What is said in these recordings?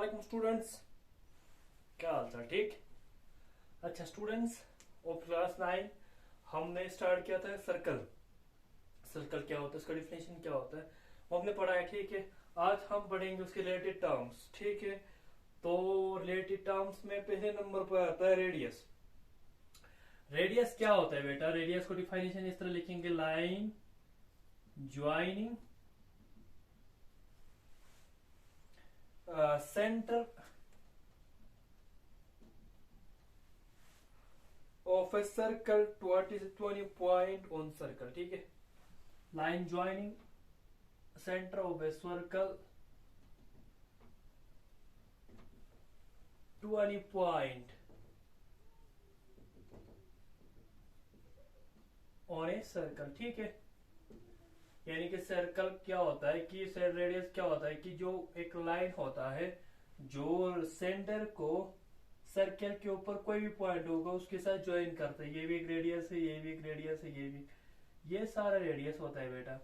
वालेकुम स्टूडेंट्स, क्या हाल चाल? ठीक। अच्छा स्टूडेंट्स, ऑफ क्लास 9 हमने स्टार्ट किया था सर्कल। सर्कल क्या होता है, उसका डिफिनेशन क्या होता है वो हमने पढ़ा है। ठीक है, आज हम पढ़ेंगे उसके रिलेटेड टर्म्स। ठीक है, तो रिलेटेड टर्म्स में पहले नंबर पर आता है रेडियस। रेडियस क्या होता है बेटा? रेडियस को डिफाइनेशन इस तरह लिखेंगे, line joining centre of a circle to what is 20 point on circle. ठीक है, line joining center of a circle to any point on a circle. ठीक है, यानी कि सर्कल क्या होता है कि रेडियस क्या होता है कि जो एक लाइन होता है जो सेंटर को सर्कल के ऊपर कोई भी पॉइंट होगा उसके साथ ज्वाइन करता है। ये भी एक रेडियस है, ये भी एक रेडियस है, ये भी, ये सारा रेडियस होता है बेटा।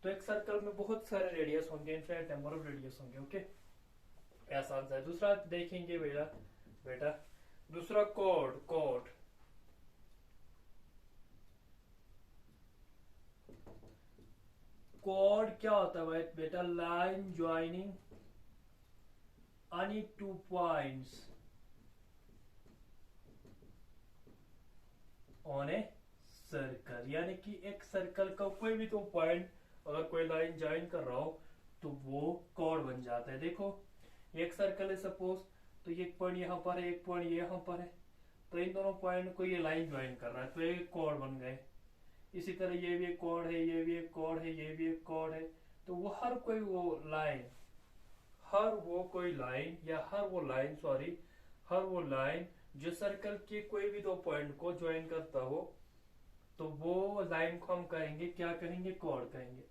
तो एक सर्कल में बहुत सारे रेडियस होंगे, इनफिनिट नंबर ऑफ रेडियस होंगे। ओके, आसान सा है। दूसरा देखेंगे बेटा दूसरा कॉर्ड। कॉर्ड क्या होता है बेटा? Line joining any two points on A circle, यानी कि एक सर्कल का कोई भी तो पॉइंट अगर कोई लाइन ज्वाइन कर रहा हो तो वो कॉर्ड बन जाता है। देखो, एक सर्कल है सपोज, तो एक पॉइंट यहाँ पर है, एक पॉइंट यहाँ पर है, तो इन दोनों पॉइंट को ये लाइन ज्वाइन कर रहा है तो एक कॉर्ड बन गए। इसी तरह ये भी एक कॉर्ड है, ये भी एक कॉर्ड है, ये भी एक कॉर्ड है। तो वो हर वो लाइन जो सर्कल के कोई भी दो पॉइंट को ज्वाइन करता हो तो वो लाइन को हम कहेंगे, क्या कहेंगे? कॉर्ड कहेंगे।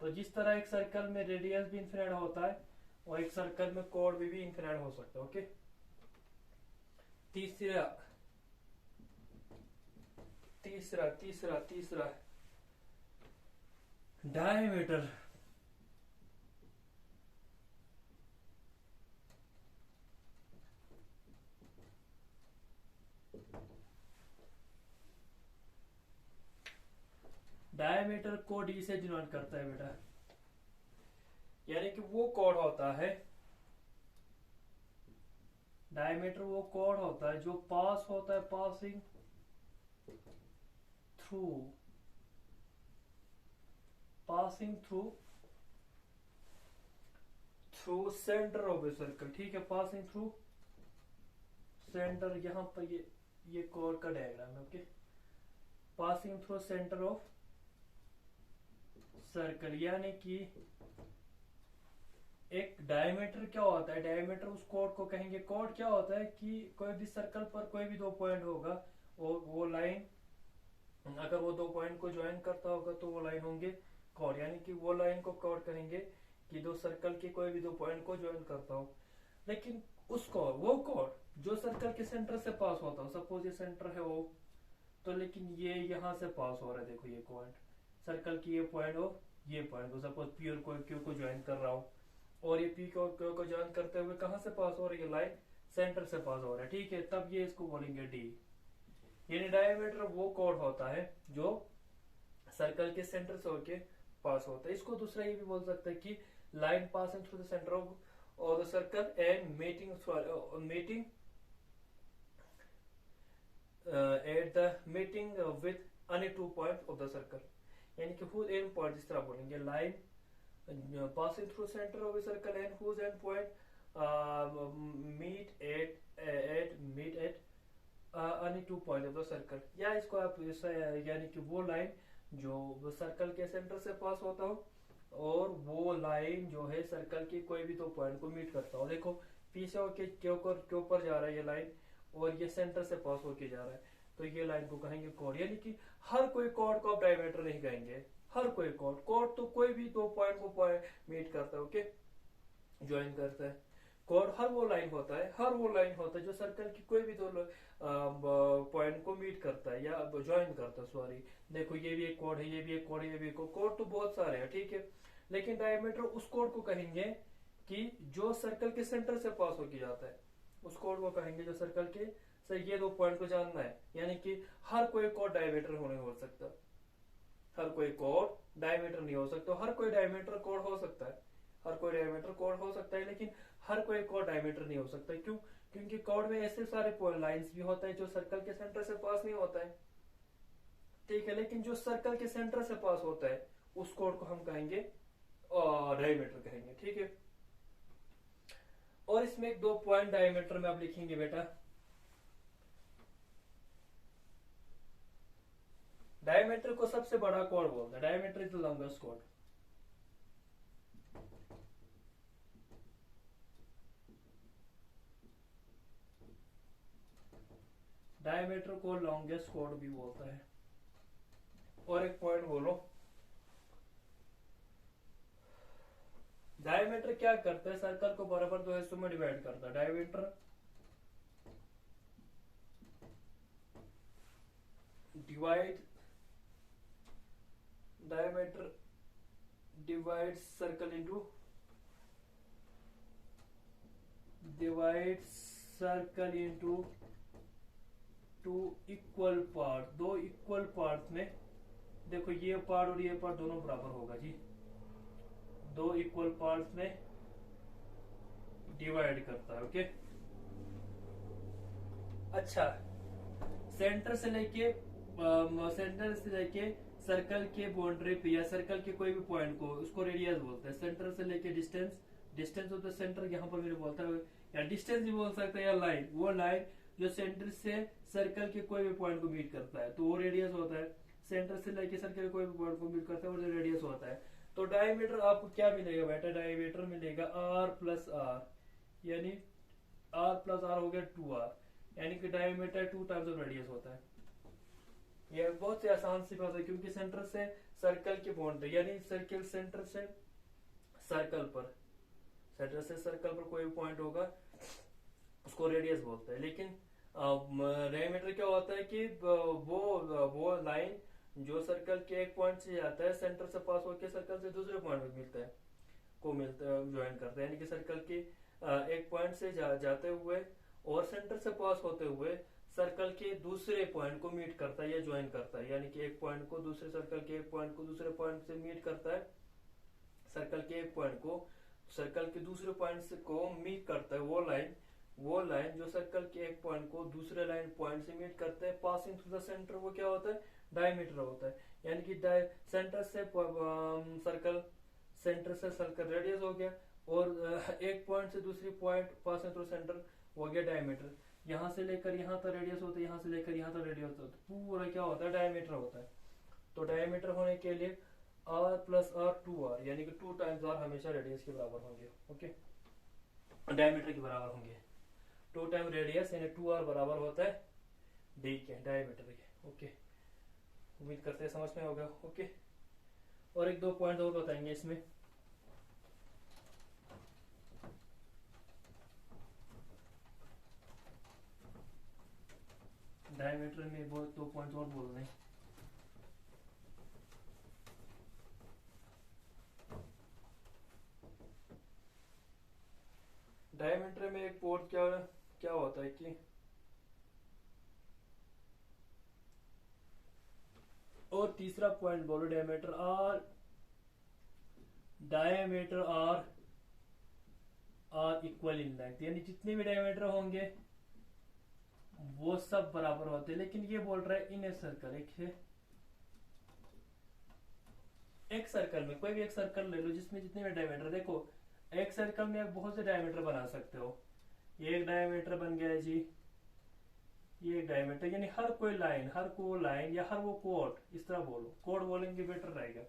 तो जिस तरह एक सर्कल में रेडियस भी इन्फिनिट होता है और एक सर्कल में कॉर्ड भी इन्फिनिट हो सकता है। ओके, तीसरा डायमीटर। डायमीटर को डी से डिनोट करता है बेटा, यानी कि वो कोड होता है, डायमीटर वो कोड होता है जो पास होता है, passing through centre of a circle. ठीक है, पासिंग थ्रू सेंटर, यहां पर ये कोड का डायग्राम है। Okay, passing through centre of circle, यानी कि एक डायमीटर क्या होता है? डायमीटर उस कोड को कहेंगे। कोड क्या होता है कि कोई भी सर्कल पर कोई भी दो पॉइंट होगा और वो लाइन अगर वो दो पॉइंट को ज्वाइन करता होगा तो वो लाइन होंगे कोड, यानी कि वो लाइन को कोड करेंगे कि दो सर्कल के कोई भी दो पॉइंट को ज्वाइन करता हो। लेकिन वो कोड जो सर्कल के सेंटर से पास होता हो, सपोज ये सेंटर है वो, तो लेकिन ये यहां से पास हो रहा है। देखो, ये पॉइंट सर्कल की, ये पॉइंट और ये पॉइंट को, सपोज पी और क्यू को ज्वाइन कर रहा हूं और ये पी और क्यू को ज्वाइन करते हुए कहां से पास हो रही है? लाइन सेंटर से पास हो रहा है। ठीक है, तब ये इसको बोलेंगे डी। यानी डायमीटर वो कोड होता है जो सर्कल के सेंटर से होके पास होता है। इसको दूसरा ये भी बोल सकते हैं कि line passing through the centre of the circle and meeting at the meeting with any two point of the circle, यानी कि whose end point इस तरह बोलेंगे, line passing through center of a circle and whose end point meet at any two point of the circle। या इसको आप यानी कि वो लाइन जो सर्कल के सेंटर से पास होता हो और वो लाइन जो है सर्कल के कोई भी दो पॉइंट को मीट करता हो। देखो, पी से होके के ऊपर जा रहा है ये लाइन और ये सेंटर से पास होके जा रहा है, तो ये लाइन को कहेंगे कोड। यानी कि हर कोई कोड को आप डायमीटर नहीं कहेंगे, हर कोई कोड तो कोई भी दो पॉइंट को मीट करता है। ओके, ज्वाइन करता है। कोड हर वो लाइन होता है जो सर्कल की कोई भी दो पॉइंट को मीट करता है या ज्वाइन करता है। सॉरी, देखो, ये भी एक कोड है, ये भी एक कोड है, ये भी एक कोड तो बहुत सारे हैं। ठीक है, लेकिन डायमीटर उस कोड को कहेंगे कि जो सर्कल के सेंटर से पास होके जाता है उस कोड को कहेंगे जो सर्कल के से ये दो पॉइंट को जानना है, यानी कि हर कोई कोड डायमीटर होने हो सकता, हर कोई कोड डायमीटर नहीं हो सकता, हर कोई डायमीटर कोड हो सकता है, हर कोई डायमीटर कोड हो सकता है, लेकिन हर कोई कोड डायमीटर नहीं हो सकता। क्यों? क्योंकि कोड में ऐसे सारे लाइंस भी होता है जो सर्कल के सेंटर से पास नहीं होता है, ठीक है, लेकिन जो सर्कल के सेंटर से पास होता है उस कोड को हम कहेंगे डायमीटर कहेंगे, ठीक है। और इसमें एक दो पॉइंट डायमीटर में आप लिखेंगे बेटा, डायमीटर को सबसे बड़ा कोड बोलते हैं, diameter is the longest code. Diameter को लॉन्गेस्ट कोड भी बोलता है। और एक पॉइंट बोलो, डायमीटर क्या करता है? सर्कल को बराबर दो हिस्सों में डिवाइड करता है। Diameter divide circle into two equal part, दो इक्वल पार्ट में, देखो ये पार्ट और ये पार्ट दोनों बराबर होगा जी, दो इक्वल पार्ट्स में डिवाइड करता है, ओके। अच्छा, सेंटर से लेके सर्कल के बाउंड्री पे या सर्कल के कोई भी पॉइंट को, उसको रेडियस बोलते हैं। सेंटर से लेके डिस्टेंस ऑफ द सेंटर यहाँ पर मेरे बोलता है, या डिस्टेंस भी बोल सकते हैं, या लाइन, वो लाइन जो सेंटर से सर्कल के कोई भी पॉइंट को मीट करता है तो वो रेडियस होता है। सेंटर से लेके सर्कल के कोई भी पॉइंट को मीट करता है वो रेडियस होता है। तो डायमीटर आपको क्या मिलेगा बेटा? डायमीटर मिलेगा R प्लस आर, यानी R प्लस आर हो गया 2R, यानी कि डायमीटर 2 टाइम्स ऑफ रेडियस होता है। ये बहुत ही आसान सी बात है, क्योंकि सेंटर से सर्कल की बाउंड्री, यानी सेंटर से सर्कल पर कोई भी पॉइंट होगा उसको रेडियस बोलते हैं। लेकिन डायमीटर क्या होता है कि वो लाइन जो सर्कल के एक पॉइंट से जाता है, सेंटर से पास होकर सर्कल से दूसरे पॉइंट में ज्वाइन करता है, यानी कि सर्कल के एक पॉइंट से जाते हुए और सेंटर से पास होते हुए सर्कल के दूसरे पॉइंट को मीट करता है या ज्वाइन करता है, यानी कि एक पॉइंट को दूसरे सर्कल के एक पॉइंट को दूसरे पॉइंट से मीट करता है, सर्कल के एक पॉइंट को सर्कल के दूसरे पॉइंट को मीट करता है। वो लाइन जो सर्कल के एक पॉइंट को दूसरे लाइन पॉइंट से मीट करते हैं पासिंग थ्रू द सेंटर, वो क्या होता है? डायमीटर होता है। यानी कि सेंटर से सर्कल रेडियस हो गया, और एक पॉइंट से दूसरी पॉइंट पासिंग थ्रू सेंटर हो गया डायमीटर। यहाँ से लेकर यहाँ तक रेडियस होता है, यहाँ से लेकर यहाँ तक रेडियस होता है, पूरा क्या होता है? डायमीटर होता है। तो डायमीटर होने के लिए R प्लस आर 2R, यानी कि 2 टाइम्स R हमेशा रेडियस के बराबर होंगे, ओके, डायमीटर के बराबर होंगे। 2 टाइम रेडियस यानी 2R बराबर होता है D के, डायमीटर के, ओके। उम्मीद करते हैं समझ में होगा, ओके। और एक दो पॉइंट और बताएंगे इसमें। डायमीटर में बहुत 2 पॉइंट और बोल रहे हैं। डायमीटर में एक पॉइंट क्या होता है कि, और तीसरा पॉइंट बोलो, diameter are equal in length, यानी जितने भी डायमीटर होंगे वो सब बराबर होते हैं। लेकिन ये बोल रहा है इन ए सर्कल, एक सर्कल में, कोई भी एक सर्कल ले लो जिसमें जितने भी डायमीटर, देखो एक सर्कल में आप बहुत से डायमीटर बना सकते हो। ये एक डायमीटर बन गया जी, ये एक डायमीटर, यानी हर कोई लाइन या हर वो कोड, इस तरह बोलो, कोड बोलेंगे बेटर रहेगा,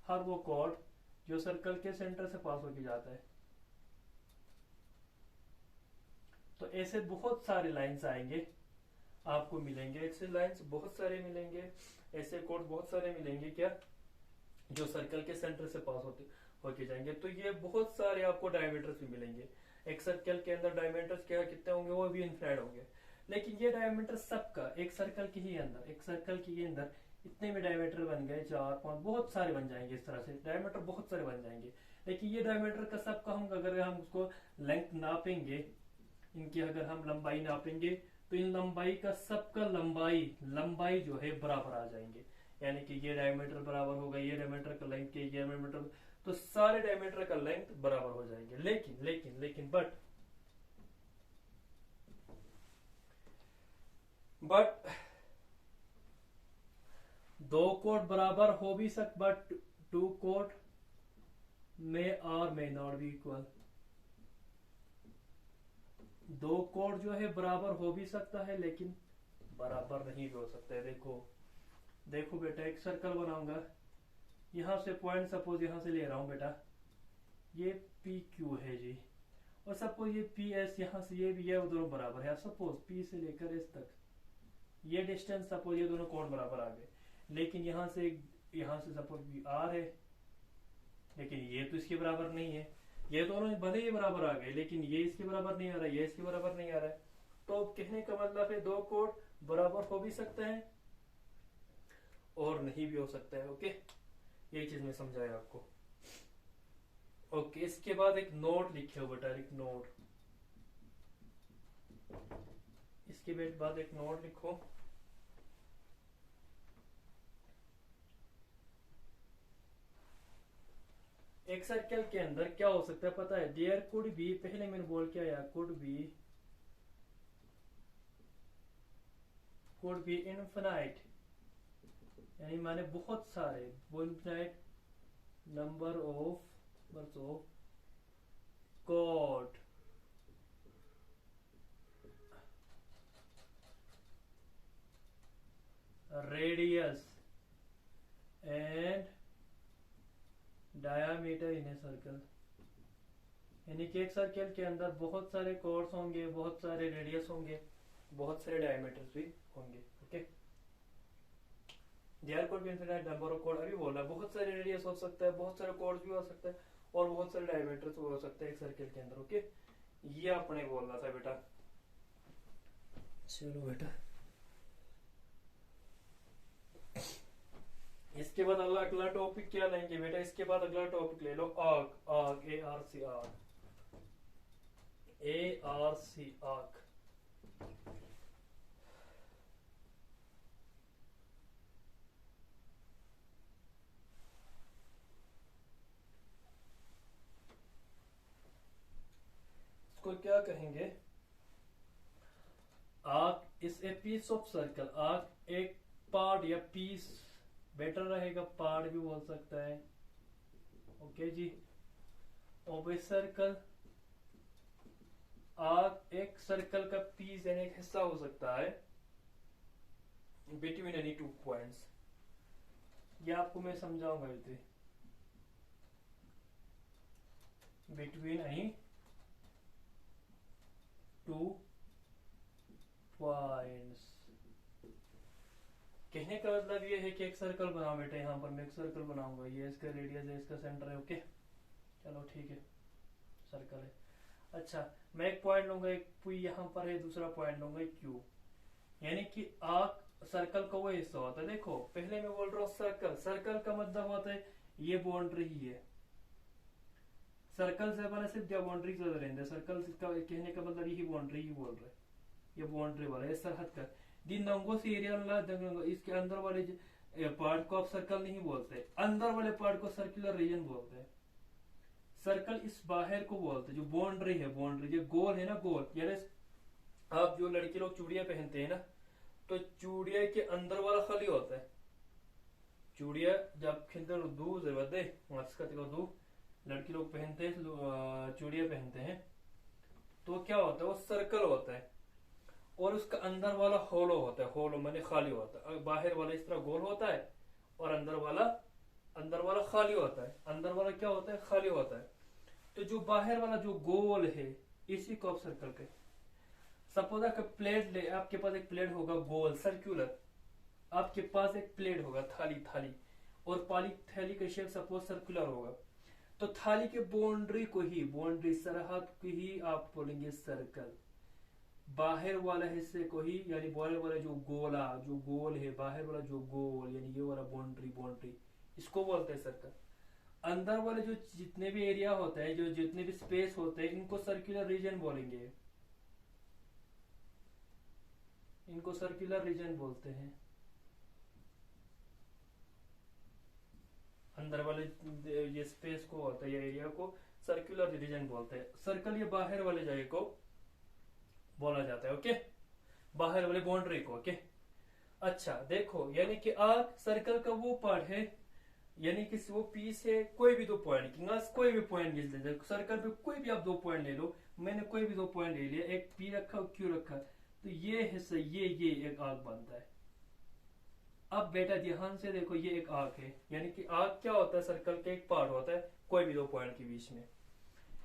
हर वो कोड जो सर्कल के सेंटर से पास होके जाता है। तो ऐसे बहुत सारे लाइंस आएंगे आपको मिलेंगे, ऐसे लाइंस बहुत सारे मिलेंगे, ऐसे कोड बहुत सारे मिलेंगे क्या, जो सर्कल के सेंटर से पास होके जाएंगे। तो ये बहुत सारे आपको डायमीटर्स भी मिलेंगे। एक सर्कल के अंदर डायमीटर्स क्या कितने होंगे? वो भी इनफाइनाइट होंगे। लेकिन ये डायमीटर सबका एक सर्कल के अंदर इतने भी डायमीटर बन गए, 4 5 बहुत सारे बन जाएंगे, इस तरह से डायमीटर बहुत सारे बन जाएंगे। लेकिन ये डायमीटर का सबका हम अगर हम उसको लेंथ नापेंगे, इनकी अगर हम लंबाई नापेंगे, तो इन लंबाई का सबका लंबाई लंबाई जो है बराबर आ जाएंगे। यानी कि ये डायमीटर बराबर होगा ये डायमीटर का लेंथ के, ये डायमीटर, तो सारे डायमीटर का लेंथ बराबर हो जाएंगे। लेकिन लेकिन लेकिन बट दो कोड बराबर हो भी बट टू कोड मे और मे नॉट बी इक्वल। दो कोड जो है बराबर हो भी सकता है लेकिन बराबर नहीं भी हो सकता है। देखो देखो बेटा, एक सर्कल बनाऊंगा, यहां से पॉइंट सपोज यहां से ले रहा हूं बेटा, ये पी क्यू है जी, और सपोज ये पी एस यहां से ये भी, ये दोनों बराबर है। सपोज पी से लेकर एस तक ये डिस्टेंस, सपोज ये दोनों कोण बराबर आ गए, लेकिन यहां से सपोज आर है, लेकिन ये तो इसके बराबर नहीं है। ये दोनों भले ही बराबर आ गए लेकिन ये इसके बराबर नहीं आ रहा है, ये इसके बराबर नहीं आ रहा है। तो कहने का मतलब है दो कोण बराबर हो भी सकते हैं और नहीं भी हो सकता है। ओके, ये चीज मैं समझाया आपको। ओके, इसके बाद एक नोट लिखे हो बेटा, एक नोट, इसके बाद एक नोट लिखो। एक सर्कल के अंदर क्या हो सकता है पता है? देयर कुड बी, पहले मैंने बोल के आया, कुड बी इनफिनाइट, यानी माने बहुत सारे, infinite number of chord radius and diameter in a circle. यानी कि एक सर्कल के अंदर बहुत सारे कॉर्ड्स होंगे, बहुत सारे रेडियस होंगे, बहुत सारे डायमीटर्स भी होंगे। Okay, there could be infinite number of chord, अभी बोला बहुत सारे रेडियस हो सकता है, बहुत सारे कॉर्ड्स भी हो सकता है और बहुत सारे डायमीटर्स हो सकते हैं एक सर्कल के अंदर। ओके, ये आपने बोलना था बेटा। चलो बेटा, इसके बाद अगला टॉपिक क्या लेंगे बेटा? इसके बाद अगला टॉपिक ले लो arc, arc, A R C, arc, A R C, arc. इसको क्या कहेंगे? Arc is a piece of circle. Arc एक पार्ट या पीस, बेटर रहेगा, पार्ट भी बोल सकता है। Okay ji, of a circle. Arc एक सर्कल का पीस यानी एक हिस्सा हो सकता है बिटवीन एनी टू पॉइंट्स। ये आपको मैं समझाऊंगा इसे, बिटवीन एनी टू पॉइंट्स। कहने का मतलब ये है कि एक सर्कल बनाओ बेटा, यहाँ पर मैं एक सर्कल बनाऊंगा, ये इसका रेडियस है, इसका सेंटर है। ओके, चलो ठीक है, सर्कल है। अच्छा, मैं एक पॉइंट लूंगा, एक यहाँ पर है, दूसरा पॉइंट लूंगा क्यू। यानी कि आर्क सर्कल का वो हिस्सा होता है। देखो पहले मैं बोल रहा हूँ सर्कल, सर्कल का मतलब होता है ये बाउंड्री ही है। सर्कल से बने सिर्फ बाउंड्री रहते, सर्कल का कहने का मतलब यही बाउंड्री ही बोल रहे, ये बाउंड्री वाला, ये सरहद का दिन नंगो से एरिया, इसके अंदर वाले पार्ट को आप सर्कल नहीं बोलते, अंदर वाले पार्ट को सर्कुलर रीजन बोलते हैं। सर्कल इस बाहर को बोलते हैं, जो बाउंड्री है, बाउंड्री जो गोल है ना, गोल। यानी आप जो लड़के लोग चूड़िया पहनते हैं ना, तो चूड़िया के अंदर वाला खाली होता है। चूड़िया जब खिलते दू जरूरत दू लड़की लोग पहनते हैं, चूड़िया पहनते हैं, तो क्या होता है, वो सर्कल होता है और उसका अंदर वाला होलो होता है। होलो माने खाली होता है। बाहर वाला इस तरह गोल होता है और अंदर वाला खाली होता है। अंदर वाला क्या होता है, खाली होता है। तो जो बाहर वाला जो गोल है, इसी को आप सर्कल के। सपोज आपका प्लेट ले, आपके पास एक प्लेट होगा गोल सर्कुलर, आपके पास एक प्लेट होगा थाली, और थाली का शेप सपोज सर्कुलर होगा, तो थाली के बाउंड्री को ही, बाउंड्री सरहद को ही आप बोलेंगे सर्कल। बाहर वाला हिस्से को ही, यानी बाहर वाला जो गोला, जो गोल है, बाहर वाला जो गोल, यानी ये वाला बाउंड्री, बाउंड्री इसको बोलते हैं सर्कल। अंदर वाले जो जितने भी एरिया होता है, जो जितने भी स्पेस होते हैं, इनको सर्कुलर रीजन बोलेंगे, इनको सर्कुलर रीजन बोलते हैं। अंदर वाले ये स्पेस को होता है, ये एरिया को सर्कुलर रीजन बोलते हैं। सर्कल ये बाहर वाले जगह को बोला जाता है, ओके, बाहर वाले बाउंड्री को, ओके। अच्छा देखो, यानी कि आर्क सर्कल का वो पार्ट है, यानी कि वो पीस है, कोई भी दो पॉइंट, कोई भी पॉइंट ले लीजिए सर्कल पे, कोई भी आप दो पॉइंट ले लो, मैंने कोई भी दो पॉइंट ले लिया, एक पी रखा और क्यू रखा, तो ये हिस्सा ये एक आर्क बनता है। अब बेटा ध्यान से देखो, ये एक आर्क है, यानी कि आर्क क्या होता है, सर्कल का एक पार्ट होता है कोई भी दो पॉइंट के बीच में।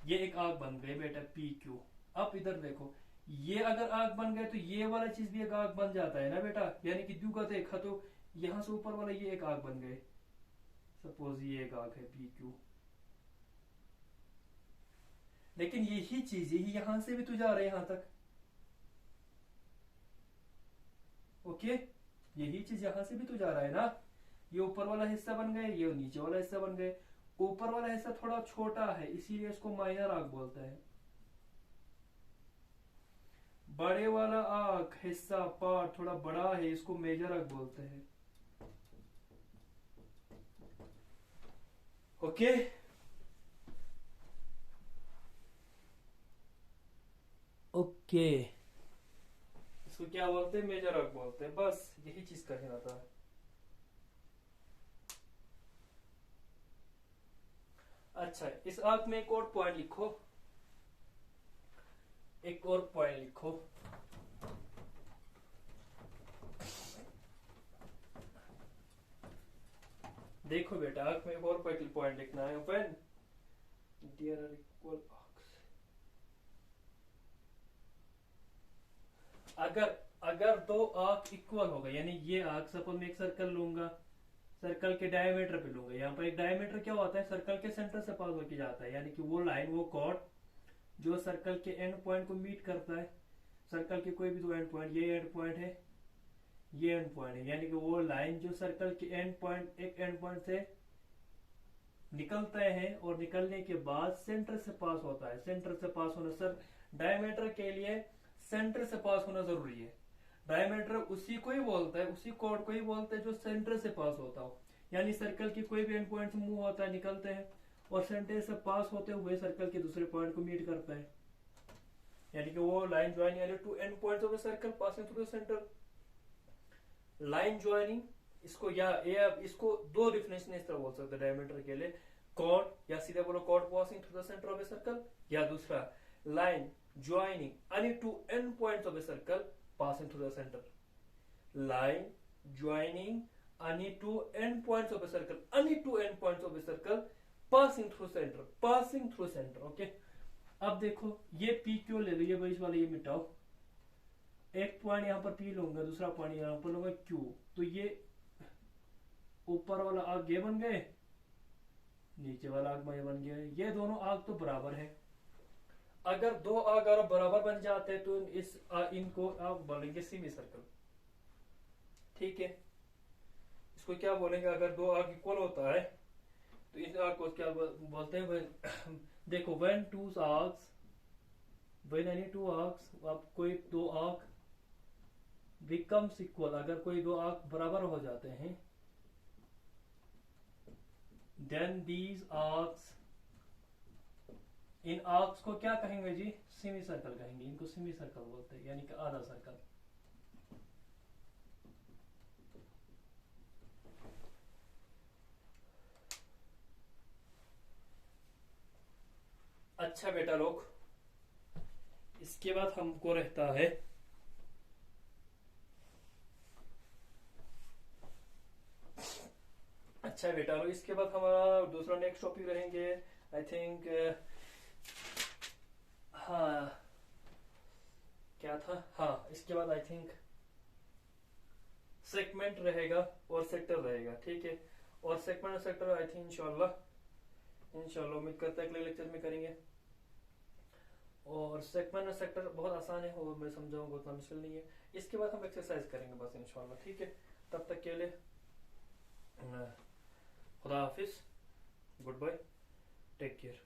ये एक आर्क बन गए बेटा पी क्यू। अब इधर देखो, ये अगर आर्क बन गए तो ये वाला चीज भी एक आर्क बन जाता है ना बेटा, यानी कि द्विघात देखा तो यहां से ऊपर वाला ये एक आर्क बन गए, सपोज ये एक आर्क है पी क्यू। लेकिन यही चीज यही यहां से भी तो जा रहे हैं यहां तक, ओके, यही चीज यहां से भी तो जा रहा है ना। ये ऊपर वाला हिस्सा बन गए, ये नीचे वाला हिस्सा बन गए। ऊपर वाला हिस्सा थोड़ा छोटा है, इसीलिए इसको माइनर आर्क बोलते हैं। बड़े वाला आर्क हिस्सा पार्ट थोड़ा बड़ा है, इसको मेजर आर्क बोलते हैं, ओके। ओके, इसको क्या बोलते हैं, मेजर आर्क बोलते हैं, बस यही चीज कहना था। अच्छा, इस आर्क में एक और पॉइंट लिखो, एक और पॉइंट लिखो, देखो बेटा आर्क में एक और पॉइंट लिखना है, when there are equal arcs. अगर दो आर्क इक्वल हो गए, यानी ये आर्क, सपोज मैं एक सर्कल लूंगा, सर्कल के डायमीटर पे लूंगा, यहाँ पर एक डायमीटर क्या होता है, सर्कल के सेंटर से पास होके जाता है, यानी कि वो लाइन, वो कॉर्ड जो सर्कल के एंड पॉइंट को मीट करता है। सर्कल के कोई भी दो एंड पॉइंट, ये एंड पॉइंट है, ये एंड पॉइंट है, यानी कि वो लाइन जो सर्कल के एंड पॉइंट, एक एंड पॉइंट से निकलते हैं और निकलने के बाद सेंटर से पास होता है। सेंटर से पास होना, सर डायमीटर के लिए सेंटर से पास होना जरूरी है। डायमीटर उसी को ही बोलता है, उसी कॉर्ड को ही बोलते हैं जो सेंटर से पास होता हो, यानी सर्कल की कोई भी एंड पॉइंट से मूव होता है, निकलते हैं और सेंटर से पास होते हुए सर्कल के दूसरे पॉइंट को मीट करता है, यानी कि वो लाइन ज्वाइन, यानी two end points of the circle passing through the centre. Line joining, इसको इसको दो डिफिनेशन इस तरह बोल सकते हैं डायमीटर के लिए, कॉर्ड या सीधे बोलो cord passing through the centre of a circle, या दूसरा line joining any two end points of a circle passing through the center. Line joining any two end points of a circle, any two end points of a circle passing through center, passing through center, okay। अब देखो ये P Q ले लो, ये बीच वाला ये मिटाओ, एक point यहाँ पर पी लूंगा, दूसरा पॉइंट यहाँ पर लूंगा क्यू, तो ये ऊपर वाला आग ये बन गए, नीचे वाला आग बन गया, ये दोनों आग तो बराबर है। अगर दो आग बराबर बन जाते हैं तो इनको आप बोलेंगे सेमी सर्कल, ठीक है। इसको क्या बोलेंगे, अगर दो आग इक्वल होता है तो इस आग को क्या बोलते हैं, देखो when two arcs, when any two arcs, आप कोई दो आर्क बिकम्स इक्वल, अगर कोई दो आर्क बराबर हो जाते हैं, देन दीज आर्क्स, इन आर्क्स को क्या कहेंगे जी, सेमी सर्कल कहेंगे, इनको सेमी सर्कल बोलते हैं, यानी कि आधा सर्कल। अच्छा बेटा लोग, इसके बाद हमको रहता है अच्छा बेटा लोग, इसके बाद हमारा दूसरा नेक्स्ट टॉपिक रहेंगे, आई थिंक हाँ क्या था, हाँ इसके बाद आई थिंक सेगमेंट रहेगा और सेक्टर रहेगा, ठीक है। और सेगमेंट और सेक्टर आई थिंक इंशाल्लाह उम्मीद करता है अगले लेक्चर में करेंगे। और सेगमेंट सेक्टर बहुत आसान है, वो मैं समझाऊंगा, उतना मुश्किल नहीं है। इसके बाद हम एक्सरसाइज करेंगे बस इंशाल्लाह, ठीक है। तब तक के लिए खुदा हाफिज, गुड बाय, टेक केयर।